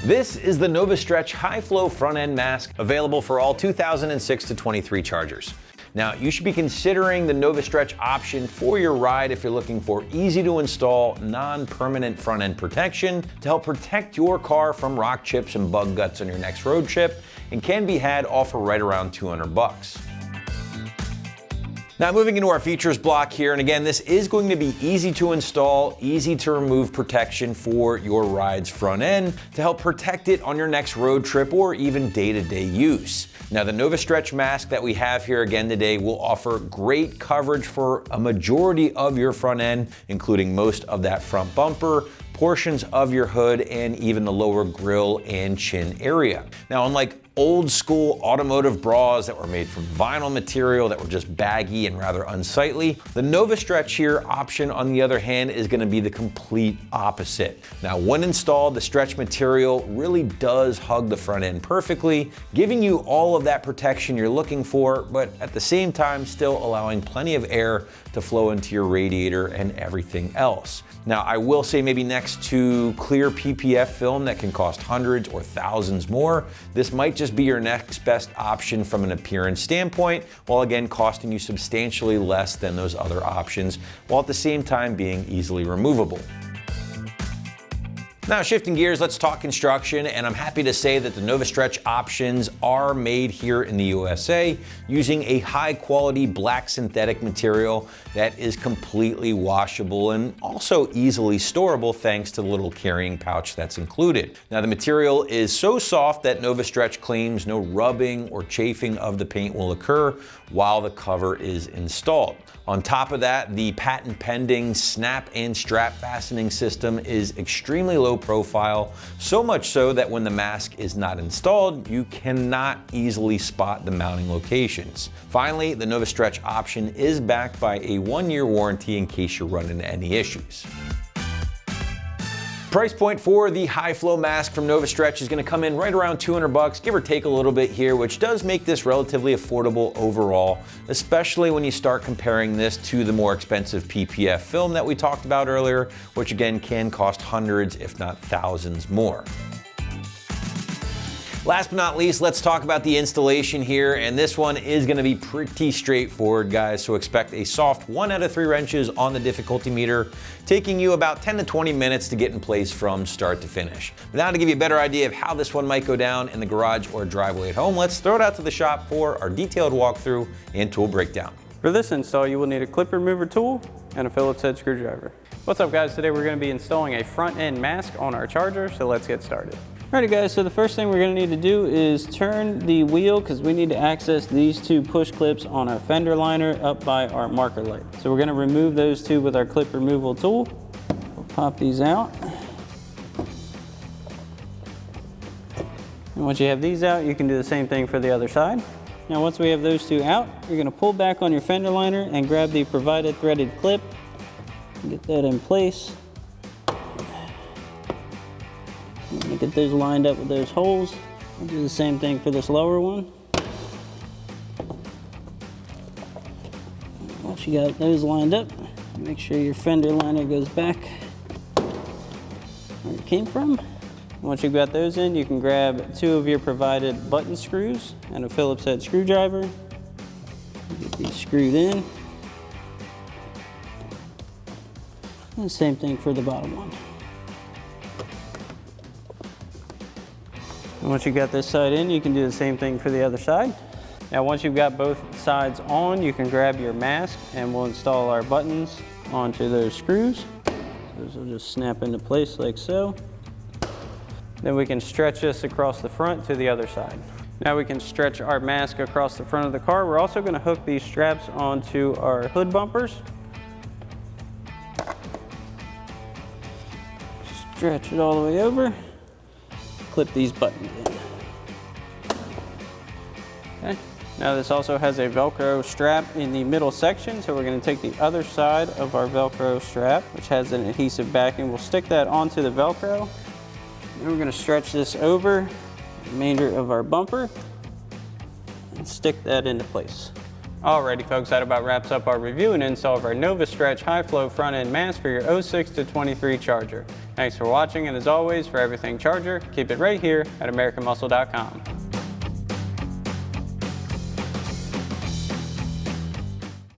This is the Novistretch High Flow Front End Mask, available for all 2006 to 23 Chargers. Now, you should be considering the Novistretch option for your ride if you're looking for easy to install, non-permanent front end protection to help protect your car from rock chips and bug guts on your next road trip, and can be had all for right around $200. Now moving into our features block here, and again, this is going to be easy to install, easy to remove protection for your ride's front end to help protect it on your next road trip or even day-to-day use. Now the Novistretch mask that we have here again today will offer great coverage for a majority of your front end, including most of that front bumper, portions of your hood, and even the lower grille and chin area. Now, unlike old school automotive bras that were made from vinyl material that were just baggy and rather unsightly, the Novistretch here option, on the other hand, is going to be the complete opposite. Now, when installed, the stretch material really does hug the front end perfectly, giving you all of that protection you're looking for, but at the same time still allowing plenty of air to flow into your radiator and everything else. Now, I will say maybe next to clear PPF film that can cost hundreds or thousands more, this might just be your next best option from an appearance standpoint, while again costing you substantially less than those other options, while at the same time being easily removable. Now shifting gears, let's talk construction, and I'm happy to say that the Novistretch options are made here in the USA using a high quality black synthetic material that is completely washable and also easily storable thanks to the little carrying pouch that's included. Now the material is so soft that Novistretch claims no rubbing or chafing of the paint will occur while the cover is installed. On top of that, the patent pending snap and strap fastening system is extremely low profile, so much so that when the mask is not installed, you cannot easily spot the mounting locations. Finally, the Novistretch option is backed by a 1-year warranty in case you run into any issues. Price point for the high flow mask from Novistretch is going to come in right around $200, give or take a little bit here, which does make this relatively affordable overall, especially when you start comparing this to the more expensive PPF film that we talked about earlier, which again can cost hundreds if not thousands more. Last but not least, let's talk about the installation here, and this one is going to be pretty straightforward, guys, so expect a soft 1 out of 3 wrenches on the difficulty meter, taking you about 10 to 20 minutes to get in place from start to finish. But now to give you a better idea of how this one might go down in the garage or driveway at home, let's throw it out to the shop for our detailed walkthrough and tool breakdown. For this install, you will need a clip remover tool and a Phillips head screwdriver. What's up, guys? Today we're going to be installing a front end mask on our Charger, so let's get started. Alrighty guys, so the first thing we're going to need to do is turn the wheel, because we need to access these 2 push clips on our fender liner up by our marker light. So we're going to remove those 2 with our clip removal tool. We'll pop these out. And once you have these out, you can do the same thing for the other side. Now once we have those 2 out, you're going to pull back on your fender liner and grab the provided threaded clip. Get that in place. I'm going to get those lined up with those holes. I'll do the same thing for this lower one. Once you got those lined up, make sure your fender liner goes back where it came from. Once you've got those in, you can grab 2 of your provided button screws and a Phillips head screwdriver. Get these screwed in. And the same thing for the bottom one. And once you've got this side in, you can do the same thing for the other side. Now once you've got both sides on, you can grab your mask and we'll install our buttons onto those screws. Those will just snap into place like so. Then we can stretch this across the front to the other side. Now we can stretch our mask across the front of the car. We're also going to hook these straps onto our hood bumpers. Stretch it all the way over. Clip these buttons in. Okay. Now this also has a Velcro strap in the middle section, so we're going to take the other side of our Velcro strap, which has an adhesive backing. We'll stick that onto the Velcro. And we're going to stretch this over the remainder of our bumper and stick that into place. Alrighty folks, that about wraps up our review and install of our Novistretch high flow front end mask for your 06 to 23 Charger. Thanks for watching, and as always, for everything Charger, keep it right here at AmericanMuscle.com.